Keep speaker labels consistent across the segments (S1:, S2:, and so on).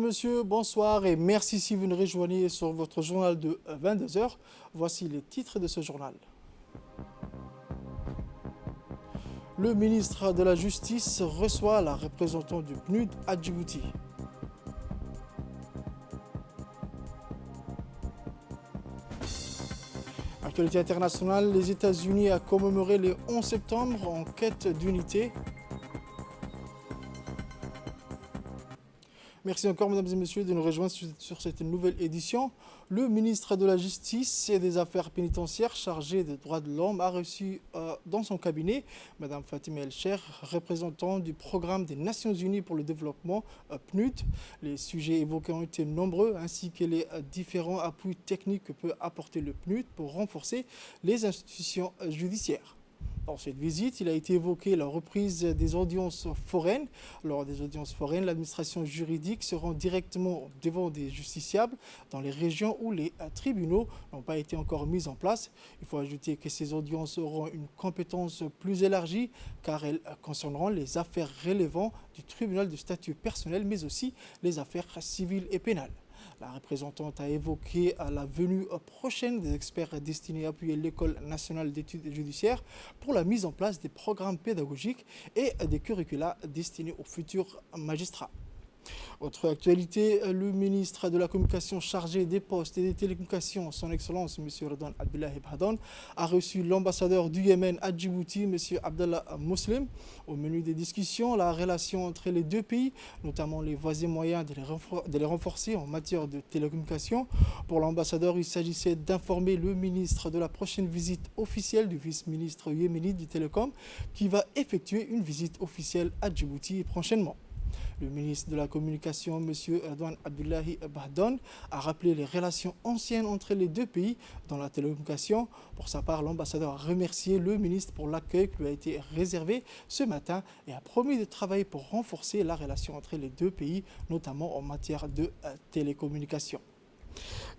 S1: messieurs, bonsoir et merci si vous nous rejoignez sur votre journal de 22 heures. Voici les titres de ce journal. Le ministre de la Justice reçoit la représentante du PNUD à Djibouti. Actualité internationale, les États-Unis a commémoré le 11 septembre en quête d'unité. Merci encore, mesdames et messieurs, de nous rejoindre sur cette nouvelle édition. Le ministre de la Justice et des Affaires pénitentiaires chargé des droits de l'homme a reçu dans son cabinet Mme Fatima El-Cher, représentant du programme des Nations Unies pour le développement PNUD. Les sujets évoqués ont été nombreux, ainsi que les différents appuis techniques que peut apporter le PNUD pour renforcer les institutions judiciaires. Dans cette visite, il a été évoqué la reprise des audiences foraines. Lors des audiences foraines, l'administration juridique se rend directement devant des justiciables dans les régions où les tribunaux n'ont pas été encore mis en place. Il faut ajouter que ces audiences auront une compétence plus élargie car elles concerneront les affaires relevant du tribunal de statut personnel mais aussi les affaires civiles et pénales. La représentante a évoqué la venue prochaine des experts destinés à appuyer l'École nationale d'études judiciaires pour la mise en place des programmes pédagogiques et des curricula destinés aux futurs magistrats. Autre actualité, le ministre de la Communication chargé des postes et des télécommunications, son Excellence M. Redouane Abdullahi Bahdan, a reçu l'ambassadeur du Yémen à Djibouti, M. Abdallah Muslim. Au menu des discussions, la relation entre les deux pays, notamment les voies et moyens de les renforcer en matière de télécommunications. Pour l'ambassadeur, il s'agissait d'informer le ministre de la prochaine visite officielle du vice-ministre yéménite du Télécom qui va effectuer une visite officielle à Djibouti prochainement. Le ministre de la Communication, M. Redouane Abdullahi Bahdan, a rappelé les relations anciennes entre les deux pays dans la télécommunication. Pour sa part, l'ambassadeur a remercié le ministre pour l'accueil qui lui a été réservé ce matin et a promis de travailler pour renforcer la relation entre les deux pays, notamment en matière de télécommunication.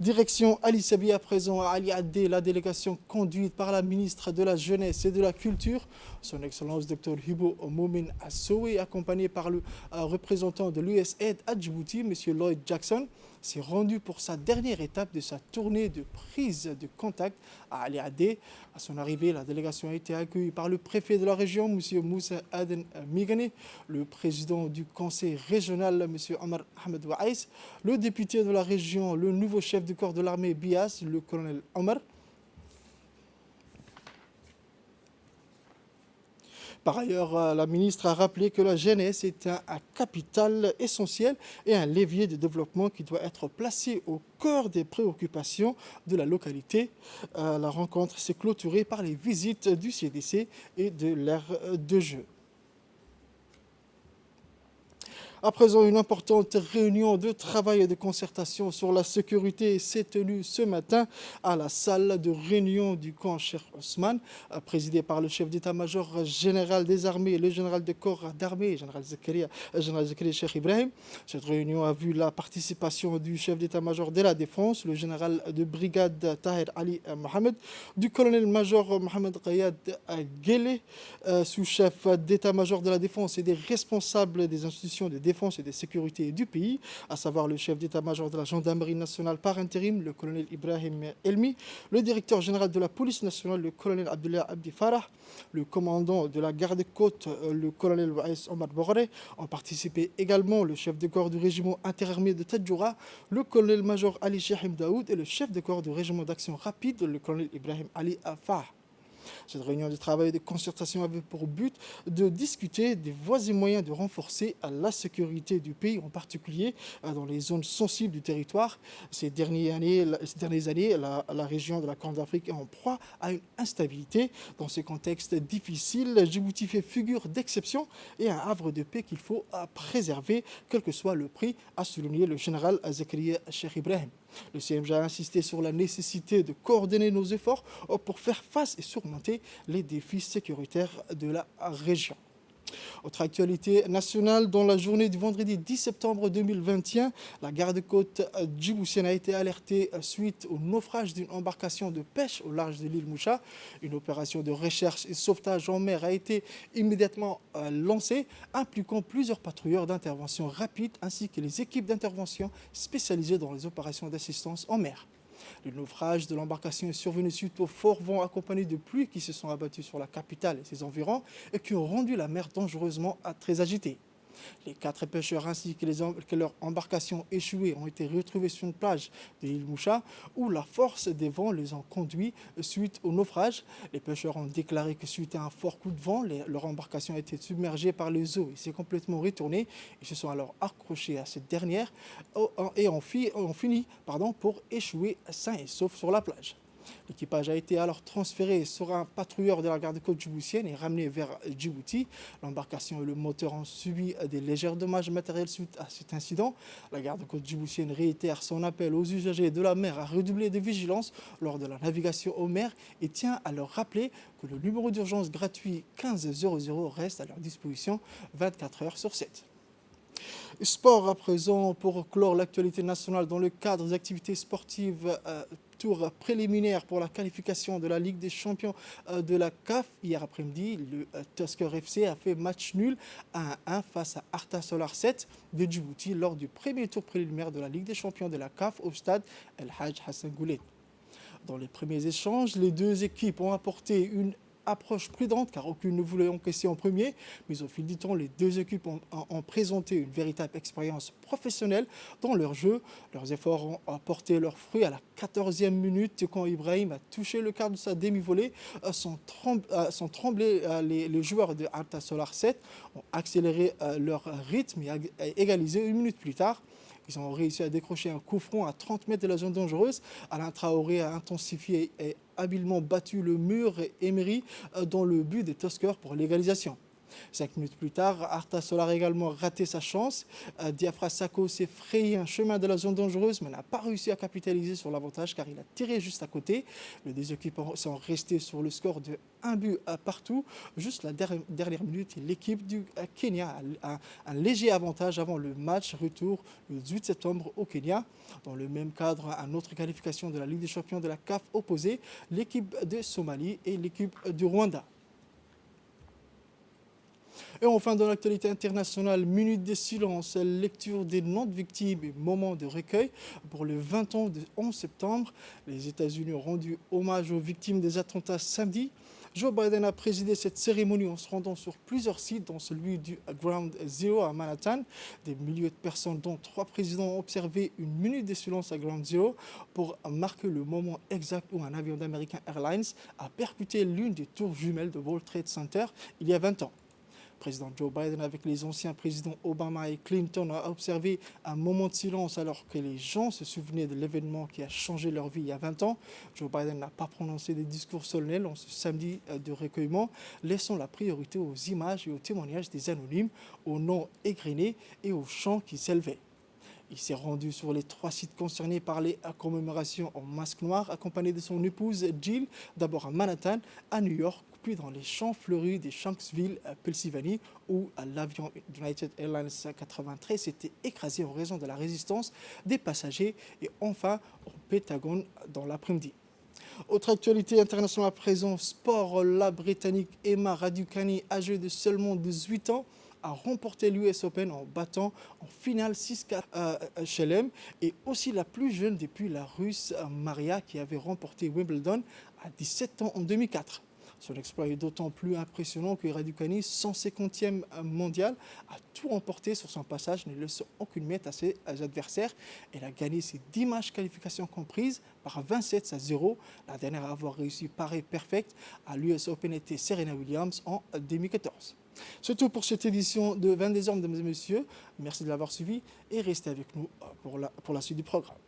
S1: Direction Ali Sabi à présent à Ali Adé, la délégation conduite par la ministre de la Jeunesse et de la Culture, son Excellence Dr Hibo Momin Assowe, accompagné par le représentant de l'USAID à Djibouti, M. Lloyd Jackson, s'est rendu pour sa dernière étape de sa tournée de prise de contact à Ali Adé. À son arrivée, la délégation a été accueillie par le préfet de la région, M. Moussa Aden Migane, le président du conseil régional, M. Omar Ahmed Waïs, le député de la région, le nouveau chef du corps de l'armée Bias, le colonel Omar. Par ailleurs, la ministre a rappelé que la jeunesse est un capital essentiel et un levier de développement qui doit être placé au cœur des préoccupations de la localité. La rencontre s'est clôturée par les visites du CDC et de l'aire de jeu. À présent, une importante réunion de travail et de concertation sur la sécurité s'est tenue ce matin à la salle de réunion du camp Cheikh Ousmane, présidée par le chef d'état-major général des armées, le général de corps d'armée, général Zakaria Cheikh Ibrahim. Cette réunion a vu la participation du chef d'état-major de la défense, le général de brigade Tahir Ali Mohamed, du colonel-major Mohamed Rayad Ghele, sous-chef d'état-major de la défense et des responsables des institutions de défense et de sécurité du pays, à savoir le chef d'état-major de la gendarmerie nationale par intérim, le colonel Ibrahim Elmi, le directeur général de la police nationale, le colonel Abdullah Abdi Farah, le commandant de la garde-côte, le colonel Waïs Omar Boré. Ont participé également le chef de corps du régiment interarmé de Tadjoura, le colonel-major Ali Shahim Daoud et le chef de corps du régiment d'action rapide, le colonel Ibrahim Ali Afar. Cette réunion de travail et de concertation avait pour but de discuter des voies et moyens de renforcer la sécurité du pays, en particulier dans les zones sensibles du territoire. Ces dernières années, la région de la Corne d'Afrique est en proie à une instabilité. Dans ce contexte difficile, Djibouti fait figure d'exception et un havre de paix qu'il faut préserver, quel que soit le prix, a souligné le général Zakaria Cheikh Ibrahim. Le CMJ a insisté sur la nécessité de coordonner nos efforts pour faire face et surmonter les défis sécuritaires de la région. Autre actualité nationale, dans la journée du vendredi 10 septembre 2021, la garde-côte djiboutienne a été alertée suite au naufrage d'une embarcation de pêche au large de l'île Moucha. Une opération de recherche et sauvetage en mer a été immédiatement lancée, impliquant plusieurs patrouilleurs d'intervention rapide ainsi que les équipes d'intervention spécialisées dans les opérations d'assistance en mer. Le naufrage de l'embarcation est survenu suite aux forts vents accompagnés de pluies qui se sont abattus sur la capitale et ses environs et qui ont rendu la mer dangereusement très agitée. Les 4 pêcheurs ainsi que leur embarcation échouée ont été retrouvés sur une plage de l'île Moucha où la force des vents les a conduits suite au naufrage. Les pêcheurs ont déclaré que suite à un fort coup de vent, leur embarcation a été submergée par les eaux et s'est complètement retournée. Ils se sont alors accrochés à cette dernière et ont fini pour échouer sains et saufs sur la plage. L'équipage a été alors transféré sur un patrouilleur de la garde-côte djiboutienne et ramené vers Djibouti. L'embarcation et le moteur ont subi des légers dommages matériels suite à cet incident. La garde-côte djiboutienne réitère son appel aux usagers de la mer à redoubler de vigilance lors de la navigation aux mers et tient à leur rappeler que le numéro d'urgence gratuit 1500 reste à leur disposition 24 heures sur 7. Sport à présent pour clore l'actualité nationale dans le cadre des activités sportives. Tour préliminaire pour la qualification de la Ligue des champions de la CAF. Hier après-midi, le Tusker FC a fait match nul à 1 face à Arta Solar 7 de Djibouti lors du premier tour préliminaire de la Ligue des champions de la CAF au stade El Hadj Hassan Goulet. Dans les premiers échanges, les deux équipes ont apporté une approche prudente car aucune ne voulait encaisser en premier, mais au fil du temps, les deux équipes ont présenté une véritable expérience professionnelle dans leur jeu. Leurs efforts ont apporté leurs fruits à la 14e minute quand Ibrahim a touché le quart de sa demi-volée. Sans trembler, les joueurs de Arta Solar 7 ont accéléré leur rythme et égalisé une minute plus tard. Ils ont réussi à décrocher un coup franc à 30 mètres de la zone dangereuse. Alain Traoré a intensifié et habilement battu le mur Emery dans le but des Tuskers pour l'égalisation. 5 minutes plus tard, Arta Solar a également raté sa chance. Diafra Sakho s'est frayé un chemin de la zone dangereuse mais n'a pas réussi à capitaliser sur l'avantage car il a tiré juste à côté. Les deux équipes sont restées sur le score de 1 but partout. Juste la dernière minute, l'équipe du Kenya a un léger avantage avant le match retour le 18 septembre au Kenya. Dans le même cadre, une autre qualification de la Ligue des champions de la CAF opposée, l'équipe de Somalie et l'équipe du Rwanda. Et enfin, dans l'actualité internationale, minute de silence, lecture des noms de victimes et moment de recueil. Pour le 20 ans du 11 septembre, les États-Unis ont rendu hommage aux victimes des attentats samedi. Joe Biden a présidé cette cérémonie en se rendant sur plusieurs sites, dont celui du Ground Zero à Manhattan. Des milliers de personnes, dont 3 présidents, ont observé une minute de silence à Ground Zero pour marquer le moment exact où un avion d'American Airlines a percuté l'une des tours jumelles de World Trade Center il y a 20 ans. Le président Joe Biden, avec les anciens présidents Obama et Clinton, a observé un moment de silence alors que les gens se souvenaient de l'événement qui a changé leur vie il y a 20 ans. Joe Biden n'a pas prononcé des discours solennels en ce samedi de recueillement, laissant la priorité aux images et aux témoignages des anonymes, aux noms égrenés et aux chants qui s'élevaient. Il s'est rendu sur les 3 sites concernés par les commémorations en masque noir, accompagné de son épouse Jill, d'abord à Manhattan, à New York, puis dans les champs fleuris de Shanksville, Pennsylvanie, où l'avion United Airlines 93 s'était écrasé en raison de la résistance des passagers, et enfin au Pentagone dans l'après-midi. Autre actualité internationale à présent, sport, la Britannique Emma Raducanu, âgée de seulement 18 ans, a remporté l'US Open en battant en finale 6-4 Chelem, et aussi la plus jeune depuis la Russe Maria qui avait remporté Wimbledon à 17 ans en 2004. Son exploit est d'autant plus impressionnant que Raducanu, 150e mondial, a tout remporté sur son passage, ne laissant aucune miette à ses adversaires. Elle a gagné ses 10 matchs qualifications comprises par 27-0. La dernière à avoir réussi pareil perfect à l'US Open était Serena Williams en 2014. C'est tout pour cette édition de 22h, mesdames et messieurs. Merci de l'avoir suivi et restez avec nous pour la suite du programme.